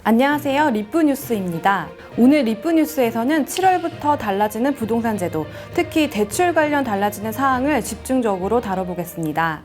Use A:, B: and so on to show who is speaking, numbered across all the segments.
A: 안녕하세요. 리프뉴스입니다. 오늘 리프뉴스에서는 7월부터 달라지는 부동산 제도, 특히 대출 관련 달라지는 사항을 집중적으로 다뤄보겠습니다.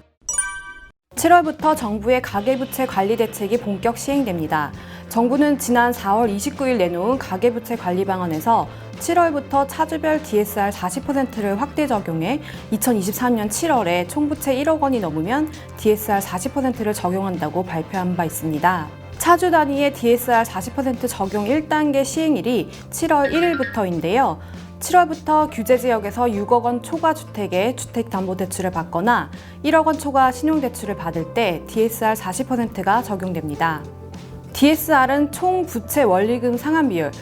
A: 7월부터 정부의 가계부채 관리 대책이 본격 시행됩니다. 정부는 지난 4월 29일 내놓은 가계부채 관리 방안에서 7월부터 차주별 DSR 40%를 확대 적용해 2023년 7월에 총부채 1억 원이 넘으면 DSR 40%를 적용한다고 발표한 바 있습니다. 차주 단위의 DSR 40% 적용 1단계 시행일이 7월 1일부터인데요. 7월부터 규제 지역에서 6억 원 초과 주택에 주택담보대출을 받거나 1억 원 초과 신용대출을 받을 때 DSR 40%가 적용됩니다. DSR은 총 부채 원리금 상환 비율,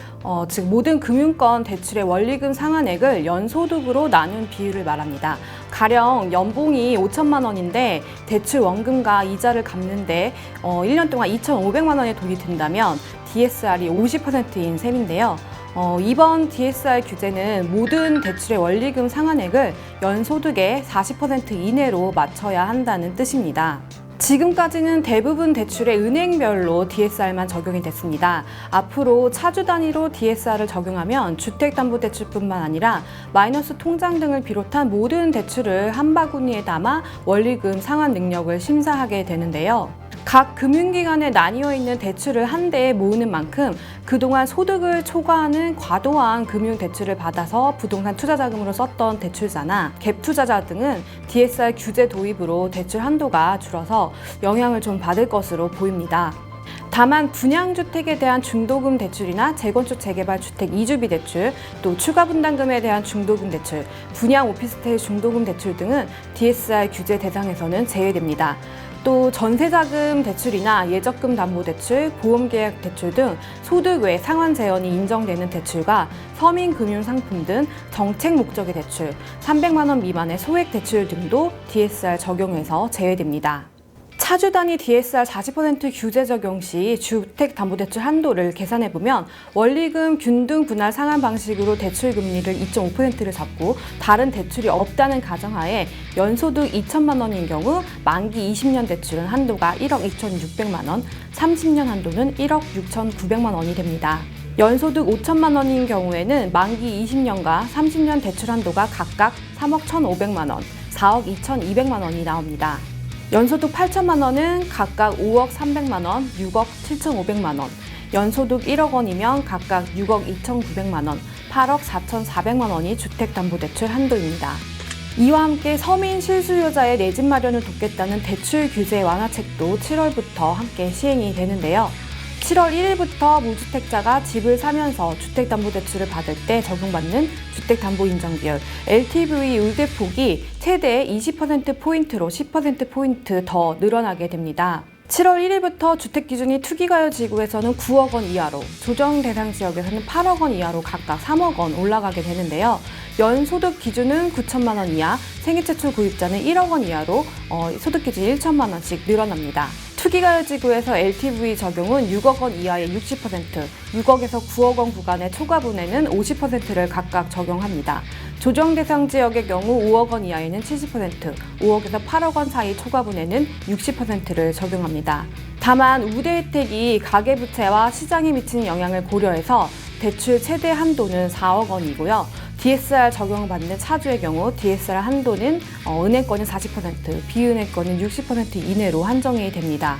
A: 즉 모든 금융권 대출의 원리금 상환액을 연소득으로 나눈 비율을 말합니다. 가령 연봉이 5천만 원인데 대출 원금과 이자를 갚는데 1년 동안 2,500만 원의 돈이 든다면 DSR이 50%인 셈인데요. 이번 DSR 규제는 모든 대출의 원리금 상환액을 연소득의 40% 이내로 맞춰야 한다는 뜻입니다. 지금까지는 대부분 대출의 은행별로 DSR만 적용이 됐습니다. 앞으로 차주 단위로 DSR을 적용하면 주택담보대출뿐만 아니라 마이너스 통장 등을 비롯한 모든 대출을 한 바구니에 담아 원리금 상환 능력을 심사하게 되는데요. 각 금융기관에 나뉘어 있는 대출을 한 대에 모으는 만큼 그동안 소득을 초과하는 과도한 금융대출을 받아서 부동산 투자자금으로 썼던 대출자나 갭투자자 등은 DSR 규제 도입으로 대출 한도가 줄어서 영향을 좀 받을 것으로 보입니다. 다만 분양주택에 대한 중도금 대출이나 재건축 재개발 주택 이주비 대출, 또 추가 분담금에 대한 중도금 대출, 분양 오피스텔 중도금 대출 등은 DSR 규제 대상에서는 제외됩니다. 또 전세자금 대출이나 예적금 담보대출, 보험계약 대출 등 소득 외 상환 재원이 인정되는 대출과 서민금융상품 등 정책 목적의 대출, 300만 원 미만의 소액 대출 등도 DSR 적용에서 제외됩니다. 차주 단위 DSR 40% 규제 적용 시 주택담보대출 한도를 계산해보면 원리금 균등 분할 상환 방식으로 대출 금리를 2.5%를 잡고 다른 대출이 없다는 가정하에 연소득 2천만 원인 경우 만기 20년 대출은 한도가 1억 2,600만 원, 30년 한도는 1억 6,900만 원이 됩니다. 연소득 5천만 원인 경우에는 만기 20년과 30년 대출 한도가 각각 3억 1,500만 원, 4억 2,200만 원이 나옵니다. 연소득 8천만 원은 각각 5억 300만 원, 6억 7,500만 원, 연소득 1억 원이면 각각 6억 2,900만 원, 8억 4,400만 원이 주택담보대출 한도입니다. 이와 함께 서민 실수요자의 내 집 마련을 돕겠다는 대출 규제 완화책도 7월부터 함께 시행이 되는데요. 7월 1일부터 무주택자가 집을 사면서 주택담보대출을 받을 때 적용받는 주택담보인정비율 LTV 우대폭이 최대 20%포인트로 10%포인트 더 늘어나게 됩니다. 7월 1일부터 주택기준이 투기가요지구에서는 9억 원 이하로, 조정 대상 지역에서는 8억 원 이하로 각각 3억 원 올라가게 되는데요. 연소득 기준은 9천만 원 이하, 생애 최초 구입자는 1억 원 이하로 소득 기준 1천만 원씩 늘어납니다. 투기가요지구에서 LTV 적용은 6억 원 이하의 60%, 6억에서 9억 원 구간의 초과분에는 50%를 각각 적용합니다. 조정 대상 지역의 경우 5억 원 이하에는 70%, 5억에서 8억 원 사이 초과분에는 60%를 적용합니다. 다만 우대 혜택이 가계부채와 시장에 미치는 영향을 고려해서 대출 최대 한도는 4억 원이고요. DSR 적용받는 차주의 경우 DSR 한도는 은행권은 40%, 비은행권은 60% 이내로 한정이 됩니다.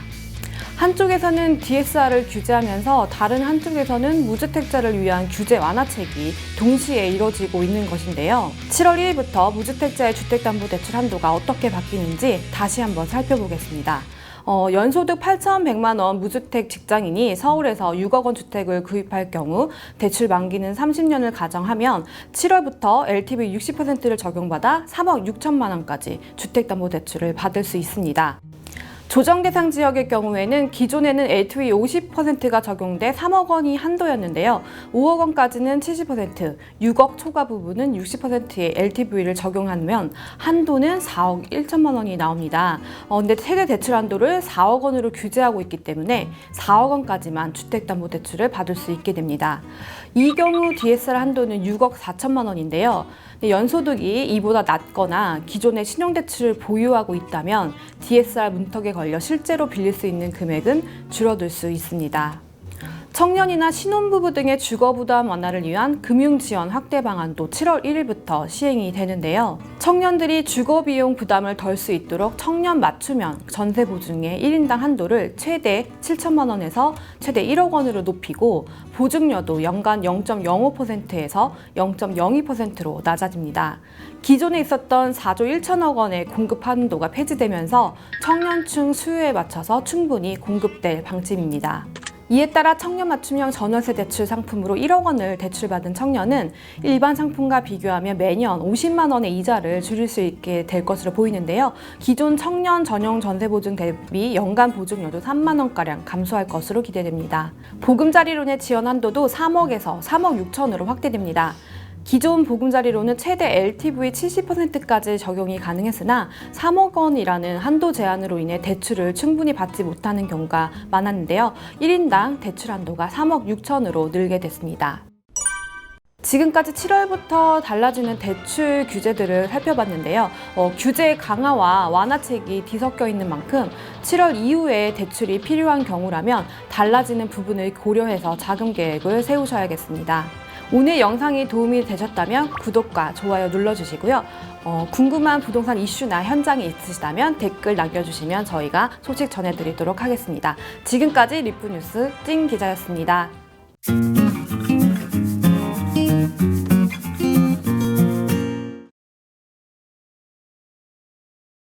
A: 한쪽에서는 DSR을 규제하면서 다른 한쪽에서는 무주택자를 위한 규제 완화책이 동시에 이뤄지고 있는 것인데요. 7월 1일부터 무주택자의 주택담보대출 한도가 어떻게 바뀌는지 다시 한번 살펴보겠습니다. 연소득 8,100만 원 무주택 직장인이 서울에서 6억 원 주택을 구입할 경우 대출 만기는 30년을 가정하면 7월부터 LTV 60%를 적용받아 3억 6천만 원까지 주택담보대출을 받을 수 있습니다. 조정 대상 지역의 경우에는 기존에는 LTV 50%가 적용돼 3억 원이 한도였는데요. 5억 원까지는 70%, 6억 초과 부분은 60%의 LTV를 적용하면 한도는 4억 1천만 원이 나옵니다. 근데 최대 대출 한도를 4억 원으로 규제하고 있기 때문에 4억 원까지만 주택담보대출을 받을 수 있게 됩니다. 이 경우 DSR 한도는 6억 4천만 원인데요. 연소득이 이보다 낮거나 기존의 신용대출을 보유하고 있다면 DSR 문턱에 걸려 실제로 빌릴 수 있는 금액은 줄어들 수 있습니다. 청년이나 신혼부부 등의 주거부담 완화를 위한 금융지원 확대 방안도 7월 1일부터 시행이 되는데요. 청년들이 주거비용 부담을 덜 수 있도록 청년 맞춤형 전세보증의 1인당 한도를 최대 7천만 원에서 최대 1억 원으로 높이고 보증료도 연간 0.05%에서 0.02%로 낮아집니다. 기존에 있었던 4조 1천억 원의 공급 한도가 폐지되면서 청년층 수요에 맞춰서 충분히 공급될 방침입니다. 이에 따라 청년 맞춤형 전월세 대출 상품으로 1억 원을 대출받은 청년은 일반 상품과 비교하면 매년 50만 원의 이자를 줄일 수 있게 될 것으로 보이는데요. 기존 청년 전용 전세보증 대비 연간 보증료도 3만 원가량 감소할 것으로 기대됩니다. 보금자리론의 지원 한도도 3억에서 3억 6천으로 확대됩니다. 기존 보금자리론은 최대 LTV 70%까지 적용이 가능했으나 3억 원이라는 한도 제한으로 인해 대출을 충분히 받지 못하는 경우가 많았는데요. 1인당 대출 한도가 3억 6천으로 늘게 됐습니다. 지금까지 7월부터 달라지는 대출 규제들을 살펴봤는데요. 규제 강화와 완화책이 뒤섞여 있는 만큼 7월 이후에 대출이 필요한 경우라면 달라지는 부분을 고려해서 자금 계획을 세우셔야겠습니다. 오늘 영상이 도움이 되셨다면 구독과 좋아요 눌러주시고요. 궁금한 부동산 이슈나 현장이 있으시다면 댓글 남겨주시면 저희가 소식 전해드리도록 하겠습니다. 지금까지 리프뉴스 찐 기자였습니다.